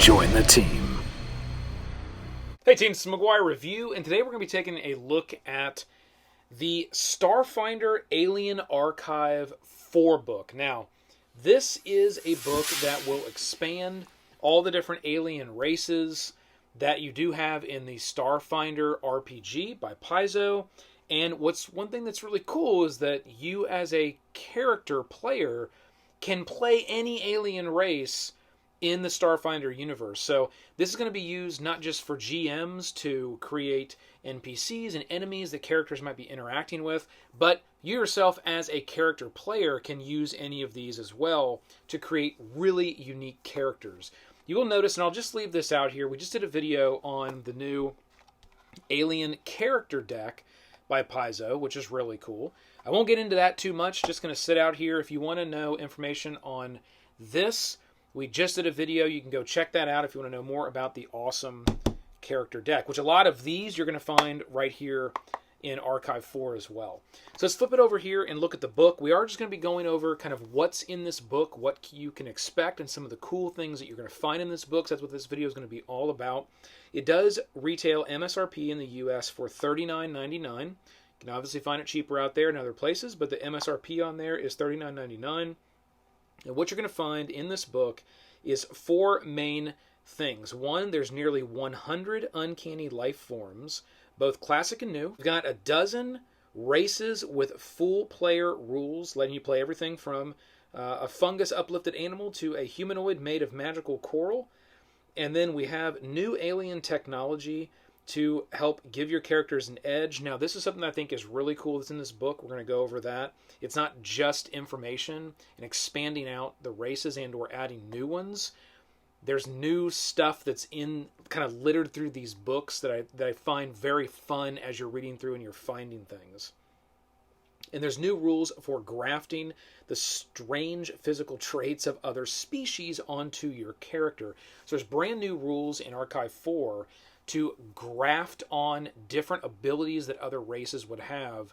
Join the team. Hey team, it's McGuire Review, and today we're going to be taking a look at the Starfinder Alien Archive 4 book. Now, this is a book that will expand all the different alien races that you do have in the Starfinder RPG by Paizo. And one thing that's really cool is that you as a character player can play any alien race in the Starfinder universe. So this is going to be used not just for GMs to create NPCs and enemies that characters might be interacting with, but you yourself as a character player can use any of these as well to create really unique characters. You will notice, and I'll just leave this out here, we just did a video on the new Alien character deck by Paizo, which is really cool. I won't get into that too much, just going to sit out here. If you want to know information on this, we just did a video. You can go check that out if you want to know more about the awesome character deck, which a lot of these you're going to find right here in Archive 4 as well. So let's flip it over here and look at the book. We are just going to be going over kind of what's in this book, what you can expect, and some of the cool things that you're going to find in this book. So that's what this video is going to be all about. It does retail MSRP in the US for $39.99. You can obviously find it cheaper out there in other places, but the MSRP on there is $39.99. And what you're going to find in this book is 4 main things. One, there's nearly 100 uncanny life forms, both classic and new. We've got a dozen races with full player rules, letting you play everything from a fungus uplifted animal to a humanoid made of magical coral. And then we have new alien technology to help give your characters an edge. Now, this is something that I think is really cool that's in this book. We're going to go over that. It's not just information and expanding out the races and or adding new ones. There's new stuff that's in kind of littered through these books that I find very fun as you're reading through and you're finding things. And there's new rules for grafting the strange physical traits of other species onto your character. So there's brand new rules in Archive 4 to graft on different abilities that other races would have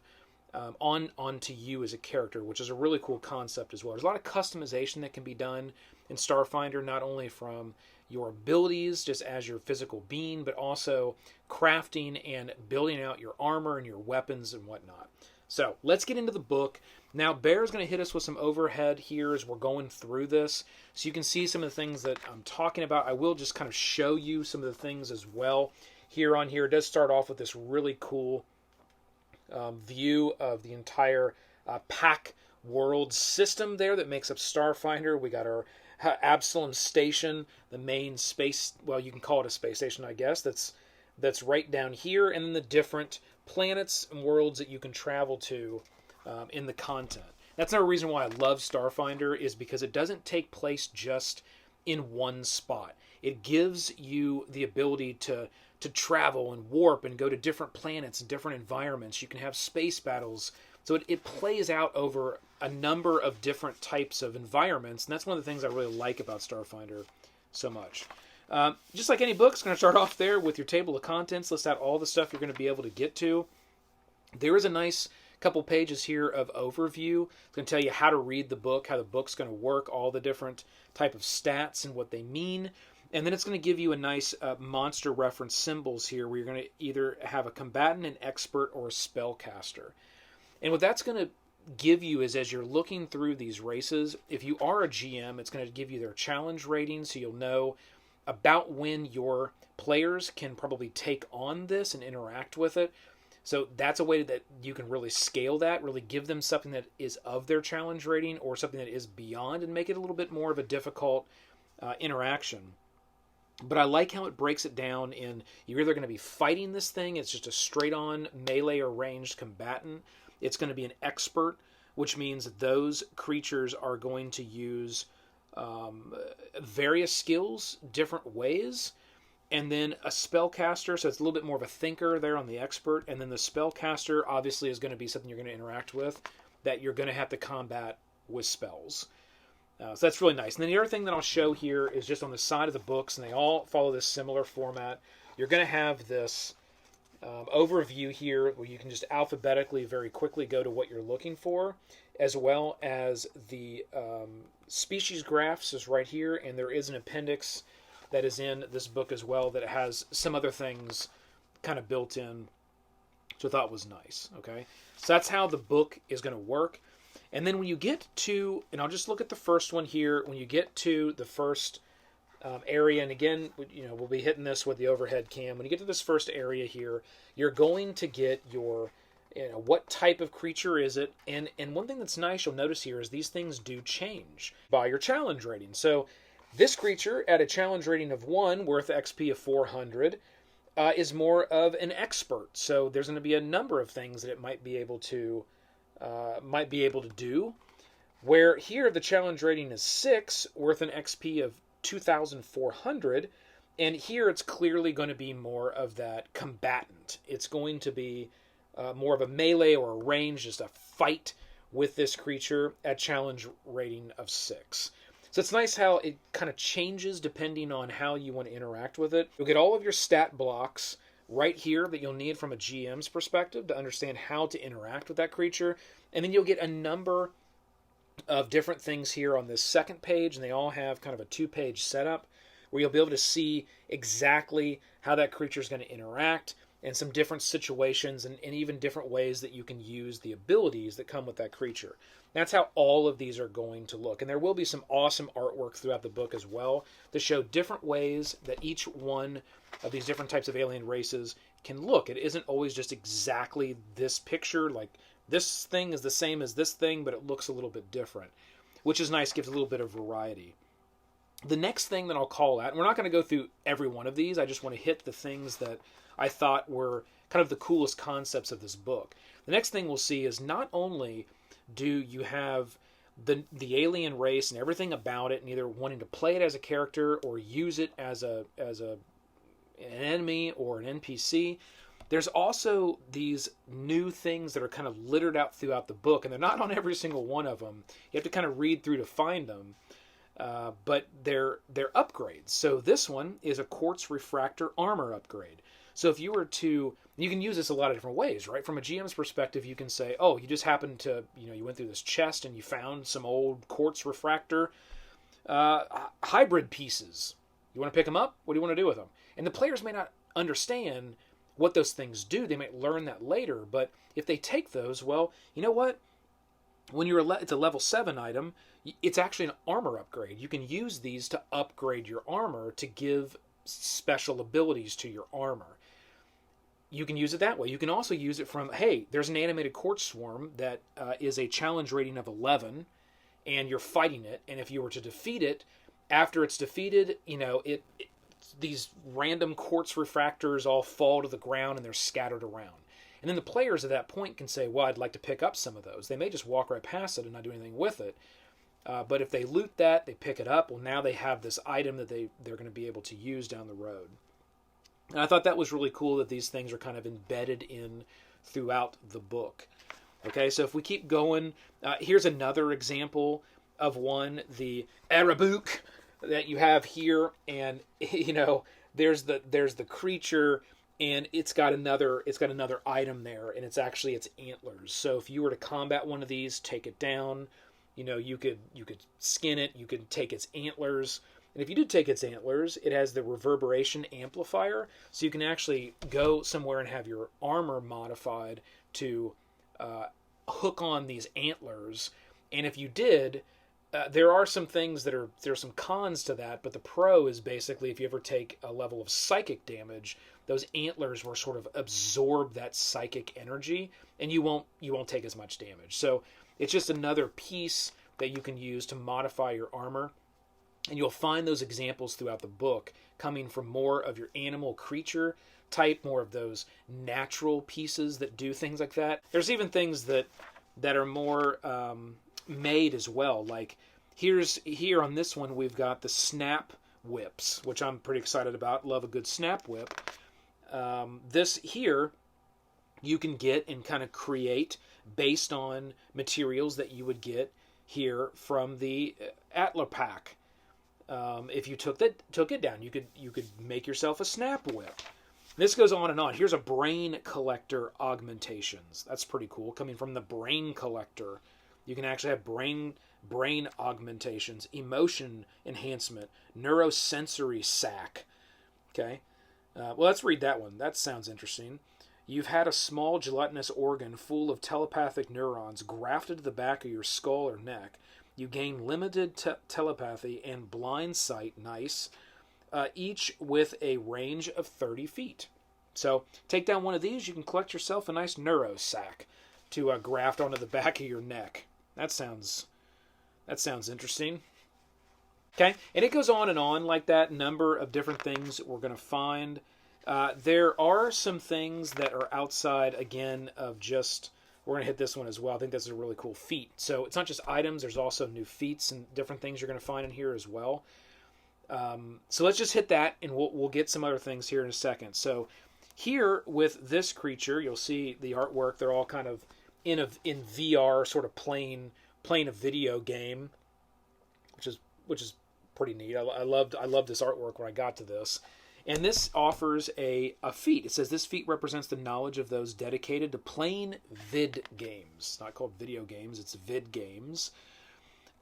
onto you as a character, which is a really cool concept as well. There's a lot of customization that can be done in Starfinder, not only from your abilities just as your physical being, but also crafting and building out your armor and your weapons and whatnot. So let's get into the book. Now, Bear's going to hit us with some overhead here as we're going through this, so you can see some of the things that I'm talking about. I will just kind of show you some of the things as well here on here. It does start off with this really cool view of the entire pack world system there that makes up Starfinder. We got our Absalom Station, the main space, well, you can call it a space station, I guess, that's right down here, and then the different planets and worlds that you can travel to in the content. That's another reason why I love Starfinder, is because it doesn't take place just in one spot. It gives you the ability to travel and warp and go to different planets and different environments. You can have space battles. So it plays out over a number of different types of environments, and that's one of the things I really like about Starfinder so much. Just like any book, it's going to start off there with your table of contents, list out all the stuff you're going to be able to get to. There is a nice couple pages here of overview. It's going to tell you how to read the book, how the book's going to work, all the different type of stats and what they mean. And then it's going to give you a nice monster reference symbols here, where you're going to either have a combatant, an expert, or a spellcaster. And what that's going to give you is, as you're looking through these races, if you are a GM, it's going to give you their challenge rating, so you'll know about when your players can probably take on this and interact with it. So that's a way that you can really scale that, really give them something that is of their challenge rating or something that is beyond, and make it a little bit more of a difficult interaction. But I like how it breaks it down in, you're either going to be fighting this thing, it's just a straight-on melee or ranged combatant. It's going to be an expert, which means those creatures are going to use various skills different ways. And then a spellcaster, so it's a little bit more of a thinker there on the expert. And then the spellcaster obviously is going to be something you're going to interact with, that you're going to have to combat with spells. So that's really nice. And then the other thing that I'll show here is just on the side of the books, and they all follow this similar format. You're going to have this overview here where you can just alphabetically very quickly go to what you're looking for, as well as the species graphs is right here, and there is an appendix that is in this book as well, that it has some other things kind of built in, which I thought was nice. Okay, so that's how the book is going to work. And then when you get to, and I'll just look at the first one here, when you get to the first area, and again, we'll be hitting this with the overhead cam. When you get to this first area here, you're going to get your, what type of creature is it? And one thing that's nice you'll notice here is these things do change by your challenge rating. So this creature at a challenge rating of 1, worth XP of 400, is more of an expert. So there's going to be a number of things that it might be able to do. Where here the challenge rating is 6, worth an XP of 2,400, and here it's clearly going to be more of that combatant. It's going to be more of a melee or a range, just a fight with this creature at challenge rating of 6. So it's nice how it kind of changes depending on how you want to interact with it. You'll get all of your stat blocks right here that you'll need from a GM's perspective to understand how to interact with that creature, and then you'll get a number of different things here on this second page, and they all have kind of a 2-page setup where you'll be able to see exactly how that creature is going to interact and some different situations and even different ways that you can use the abilities that come with that creature. That's how all of these are going to look. And there will be some awesome artwork throughout the book as well to show different ways that each one of these different types of alien races can look. It isn't always just exactly this picture, like this thing is the same as this thing, but it looks a little bit different, which is nice, gives a little bit of variety. The next thing that I'll call out, and we're not going to go through every one of these, I just want to hit the things that I thought were kind of the coolest concepts of this book. The next thing we'll see is not only do you have the alien race and everything about it, and either wanting to play it as a character or use it as an enemy or an NPC, there's also these new things that are kind of littered out throughout the book, and they're not on every single one of them. You have to kind of read through to find them, but they're upgrades. So this one is a Quartz Refractor armor upgrade. So if you were to, you can use this a lot of different ways, right? From a GM's perspective, you can say, oh, you just happened to, you went through this chest and you found some old Quartz Refractor hybrid pieces. You want to pick them up? What do you want to do with them? And the players may not understand what those things do. They might learn that later, but if they take those, well, you know what? When it's a level 7 item, it's actually an armor upgrade. You can use these to upgrade your armor to give special abilities to your armor. You can use it that way. You can also use it from, hey, there's an animated Quartz Swarm that is a challenge rating of 11, and you're fighting it, and if you were to defeat it, after it's defeated, these random Quartz Refractors all fall to the ground and they're scattered around. And then the players at that point can say, well, I'd like to pick up some of those. They may just walk right past it and not do anything with it. But if they loot that, they pick it up, well, now they have this item that they're going to be able to use down the road. And I thought that was really cool that these things are kind of embedded in throughout the book. Okay, so if we keep going, here's another example of one, the Arabook that you have here, and there's the creature, and it's got another item there, and it's actually its antlers. So if you were to combat one of these, take it down, you could skin it, you could take its antlers, and if you did take its antlers, it has the reverberation amplifier, so you can actually go somewhere and have your armor modified to hook on these antlers. And if you did, there are some things there's some cons to that, but the pro is basically if you ever take a level of psychic damage, those antlers will sort of absorb that psychic energy, and you won't take as much damage. So it's just another piece that you can use to modify your armor, and you'll find those examples throughout the book coming from more of your animal creature type, more of those natural pieces that do things like that. There's even things that are more made as well. Like here on this one, we've got the snap whips, which I'm pretty excited about. Love a good snap whip. This here you can get and kind of create based on materials that you would get here from the Atlas pack. If you took it down, you could make yourself a snap whip. This goes on and on. Here's a brain collector augmentations. That's pretty cool. Coming from the brain collector, you can actually have brain brain augmentations, emotion enhancement, neurosensory sac. Okay, well, let's read that one. That sounds interesting. You've had a small gelatinous organ full of telepathic neurons grafted to the back of your skull or neck. You gain limited telepathy and blind sight, nice, each with a range of 30 feet. So take down one of these, you can collect yourself a nice neuro sac to graft onto the back of your neck. That sounds interesting. Okay, and it goes on and on like that. Number of different things we're going to find. There are some things that are outside, again, of just... We're going to hit this one as well. I think this is a really cool feat. So it's not just items. There's also new feats and different things you're going to find in here as well. So let's just hit that, and we'll get some other things here in a second. So here with this creature, you'll see the artwork. They're all kind of in VR, sort of playing a video game, which is pretty neat. I loved this artwork when I got to this. And this offers a feat. It says this feat represents the knowledge of those dedicated to playing vid games. It's not called video games, it's vid games.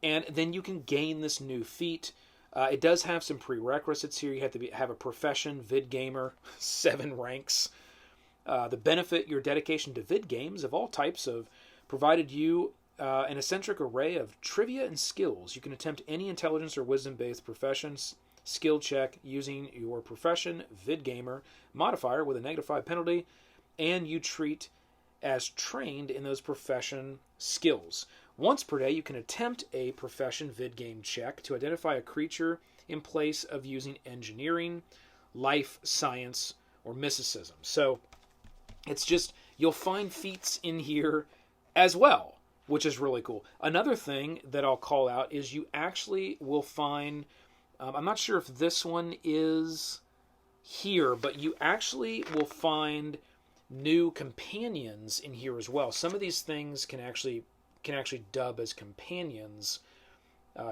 And then you can gain this new feat. It does have some prerequisites here. You have to have a profession, vid gamer, 7 ranks. The benefit, your dedication to vid games of all types have provided you an eccentric array of trivia and skills. You can attempt any intelligence or wisdom-based professions skill check using your profession vid gamer modifier with a -5 penalty, and you treat as trained in those profession skills. Once per day, you can attempt a profession vid game check to identify a creature in place of using engineering, life science, or mysticism. So it's just, you'll find feats in here as well, which is really cool. Another thing that I'll call out is you actually will find, I'm not sure if this one is here, but you actually will find new companions in here as well. Some of these things can actually dub as companions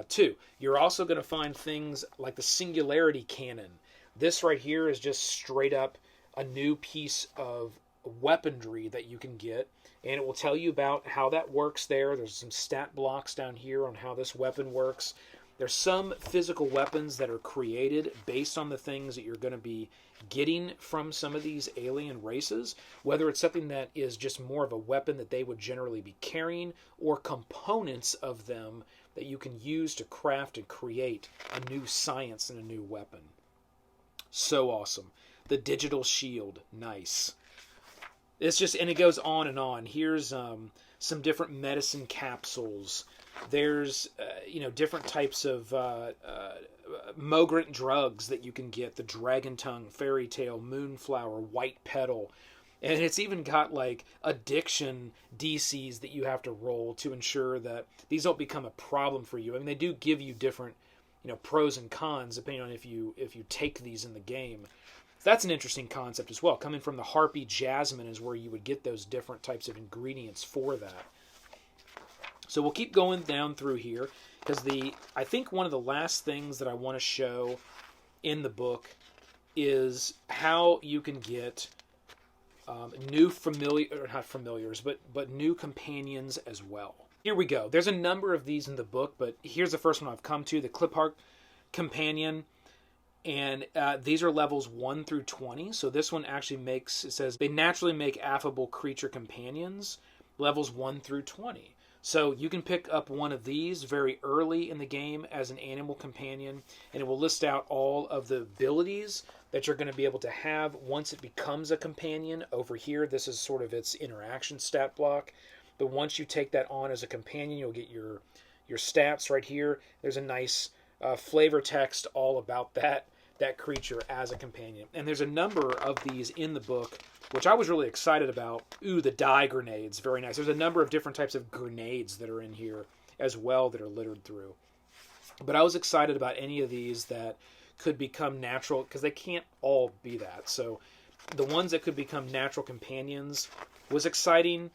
too. You're also going to find things like the Singularity Cannon. This right here is just straight up a new piece of weaponry that you can get, and it will tell you about how that works there. There's some stat blocks down here on how this weapon works. There's some physical weapons that are created based on the things that you're going to be getting from some of these alien races, whether it's something that is just more of a weapon that they would generally be carrying, or components of them that you can use to craft and create a new science and a new weapon. So awesome. The digital shield, nice. It's just, and it goes on and on. Here's some different medicine capsules. There's different types of Mogrant drugs that you can get. The Dragon Tongue, Fairy Tale, Moonflower, White Petal. And it's even got like addiction DCs that you have to roll to ensure that these don't become a problem for you. I mean, they do give you different pros and cons depending on if you take these in the game. That's an interesting concept as well. Coming from the Harpy Jasmine is where you would get those different types of ingredients for that. So we'll keep going down through here, because I think one of the last things that I want to show in the book is how you can get new new companions as well. Here we go. There's a number of these in the book, but here's the first one I've come to, the Clipart Companion. And these are levels 1 through 20. So this one actually it says, they naturally make affable creature companions, levels 1 through 20. So you can pick up one of these very early in the game as an animal companion, and it will list out all of the abilities that you're going to be able to have once it becomes a companion. Over here, this is sort of its interaction stat block. But once you take that on as a companion, you'll get your stats right here. There's a nice flavor text all about that creature as a companion. And there's a number of these in the book, which I was really excited about. Ooh, the dye grenades, very nice. There's a number of different types of grenades that are in here as well that are littered through. But I was excited about any of these that could become natural, because they can't all be that. So the ones that could become natural companions was exciting,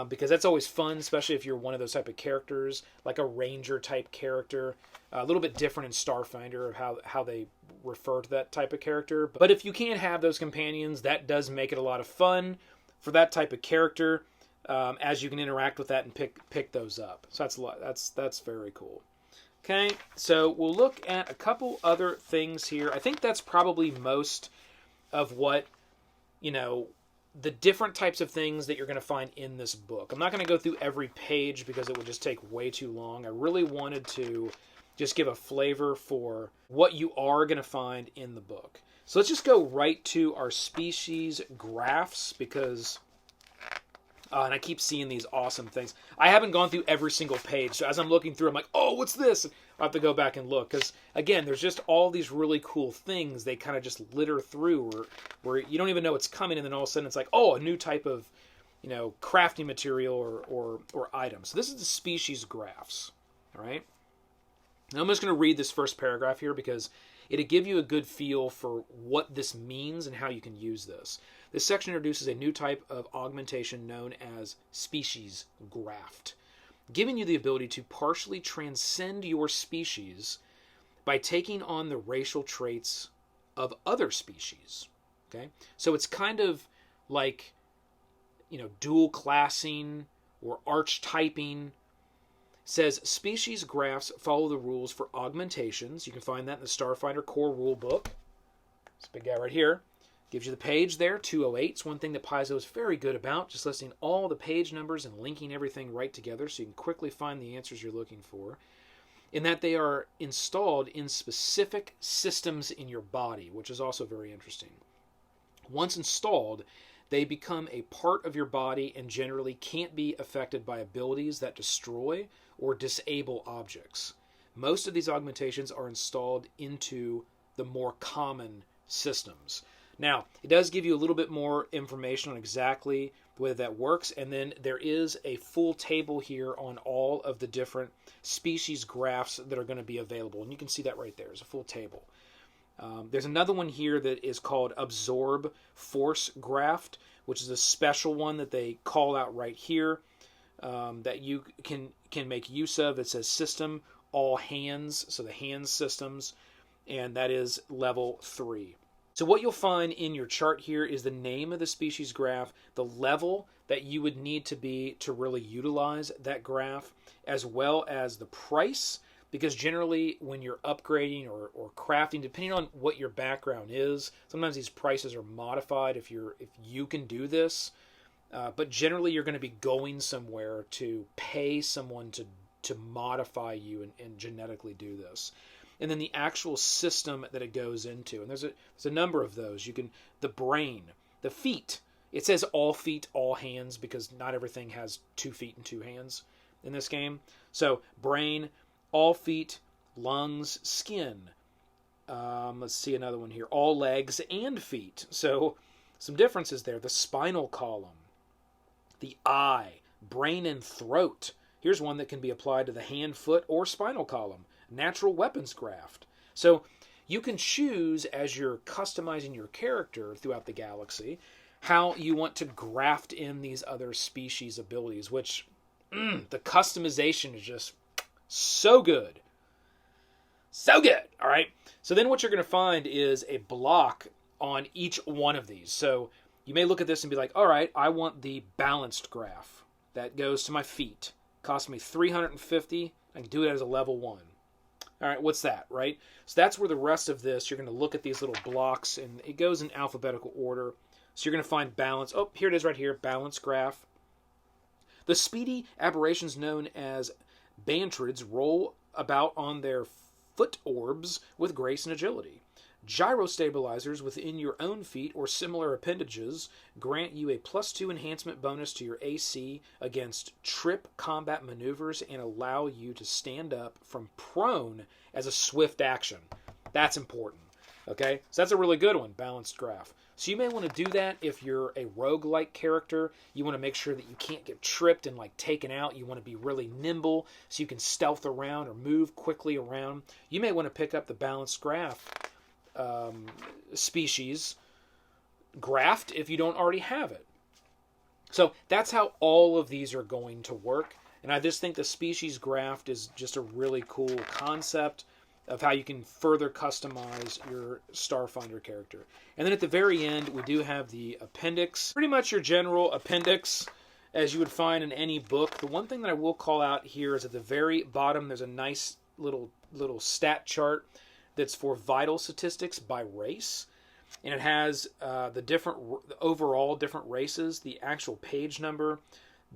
because that's always fun, especially if you're one of those type of characters, like a ranger type character. A little bit different in Starfinder of how they refer to that type of character. But if you can't have those companions, that does make it a lot of fun for that type of character. as you can interact with that and pick those up. So that's very cool. Okay, so we'll look at a couple other things here. I think that's probably most of what, the different types of things that you're going to find in this book. I'm not going to go through every page because it would just take way too long. I really wanted to just give a flavor for what you are going to find in the book. So let's just go right to our species graphs because... and I keep seeing these awesome things. I haven't gone through every single page, so as I'm looking through, I'm like, oh, what's this? I'll have to go back and look, because, again, there's just all these really cool things they kind of just litter through, where you don't even know it's coming, and then all of a sudden it's like, oh, a new type of, crafting material or item. So this is the species graphs, all right? Now I'm just going to read this first paragraph here, because it'll give you a good feel for what this means and how you can use this. This section introduces a new type of augmentation known as species graft, giving you the ability to partially transcend your species by taking on the racial traits of other species. Okay? So it's kind of like, dual classing or archetyping. Says species graphs follow the rules for augmentations. You can find that in the Starfinder core rule book. This big guy right here. Gives you the page there, 208. It's one thing that Paizo is very good about, just listing all the page numbers and linking everything right together so you can quickly find the answers you're looking for. In that they are installed in specific systems in your body, which is also very interesting. Once installed, they become a part of your body and generally can't be affected by abilities that destroy or disable objects. Most of these augmentations are installed into the more common systems. Now, it does give you a little bit more information on exactly the way that works, and then there is a full table here on all of the different species graphs that are going to be available, and you can see that right there. There's a full table. There's another one here that is called Absorb Force Graft, which is a special one that they call out right here that you can make use of. It says System All Hands, so the hands systems, and that is level 3. So what you'll find in your chart here is the name of the species graph, the level that you would need to be to really utilize that graph, as well as the price, because generally when you're upgrading or crafting, depending on what your background is, sometimes these prices are modified if you can do this, but generally you're going to be going somewhere to pay someone to modify you and genetically do this. And then the actual system that it goes into. And there's a number of those. The brain, the feet. It says all feet, all hands, because not everything has 2 feet and 2 hands in this game. So brain, all feet, lungs, skin. Let's see another one here. All legs and feet. So some differences there. The spinal column, the eye, brain and throat. Here's one that can be applied to the hand, foot, or spinal column. Natural weapons graft. So you can choose, as you're customizing your character throughout the galaxy, how you want to graft in these other species abilities, which the customization is just so good. So good. All right. So then what you're going to find is a block on each one of these. So you may look at this and be like, all right, I want the balanced graph. That goes to my feet. Cost me 350. I can do it as a level 1. All right, what's that, right? So that's where the rest of this, you're going to look at these little blocks, and it goes in alphabetical order. So you're going to find balance. Oh, here it is right here, balance graph. The speedy aberrations known as bantrids roll about on their foot orbs with grace and agility. Gyrostabilizers within your own feet or similar appendages grant you a +2 enhancement bonus to your AC against trip combat maneuvers and allow you to stand up from prone as a swift action. That's important. Okay, so that's a really good one, balanced graph. So you may want to do that if you're a roguelike character. You want to make sure that you can't get tripped and taken out. You want to be really nimble so you can stealth around or move quickly around. You may want to pick up the balanced graph species graft if you don't already have it. So that's how all of these are going to work. And I just think the species graft is just a really cool concept of how you can further customize your Starfinder character. And then at the very end, we do have the appendix. Pretty much your general appendix. as you would find in any book. The one thing that I will call out here is at the very bottom, there's a nice little stat chart that's for vital statistics by race. And it has the overall different races, the actual page number,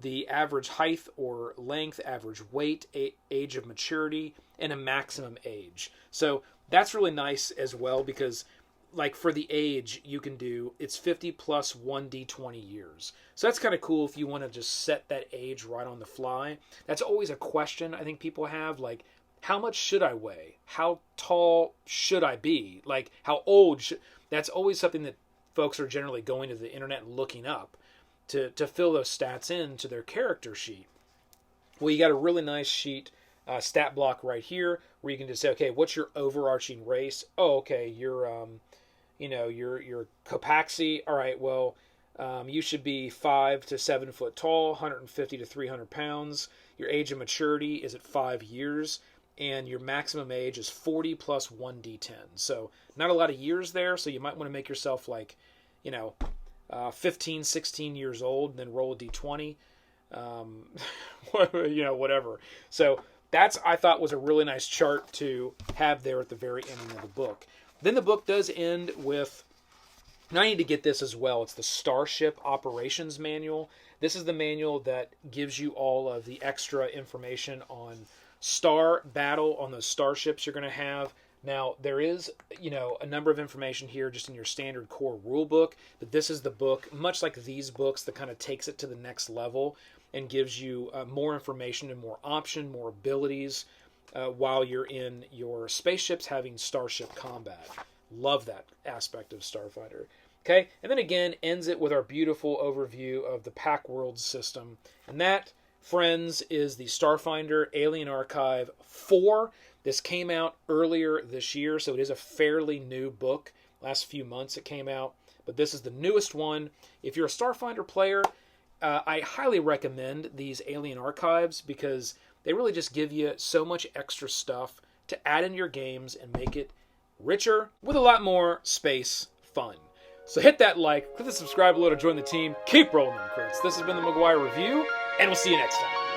the average height or length, average weight, age of maturity, and a maximum age. So that's really nice as well, because like for the age, you can do, it's 50 plus 1d20 years. So that's kind of cool if you want to just set that age right on the fly. That's always a question I think people have, like, how much should I weigh? How tall should I be? Like, how old should... That's always something that folks are generally going to the internet and looking up to fill those stats into their character sheet. Well, you got a really nice sheet, stat block right here, where you can just say, okay, what's your overarching race? Oh, okay, you're Copaxi. All right, well, you should be 5 to 7 foot tall, 150 to 300 pounds. Your age of maturity is at 5 years, and your maximum age is 40 plus 1d10. So not a lot of years there, so you might want to make yourself like, 15, 16 years old, and then roll a d20, whatever. So that's, I thought, was a really nice chart to have there at the very ending of the book. Then the book does end with, and I need to get this as well, it's the Starship Operations Manual. This is the manual that gives you all of the extra information on star battle on those starships you're going to have. Now, there is, a number of information here just in your standard core rule book, but this is the book, much like these books, that kind of takes it to the next level and gives you more information and more option, more abilities while you're in your spaceships having starship combat. Love that aspect of Starfinder. Okay, and then again, ends it with our beautiful overview of the Pack World system. And that, friends, is the Starfinder Alien Archive 4. This came out earlier this year, so it is a fairly new book. Last few months it came out, but this is the newest one. If you're a Starfinder player, I highly recommend these Alien Archives, because they really just give you so much extra stuff to add in your games and make it richer with a lot more space fun. So hit that like, click the subscribe below to join the team. Keep rolling them crits. This has been the McGuire Review, and we'll see you next time.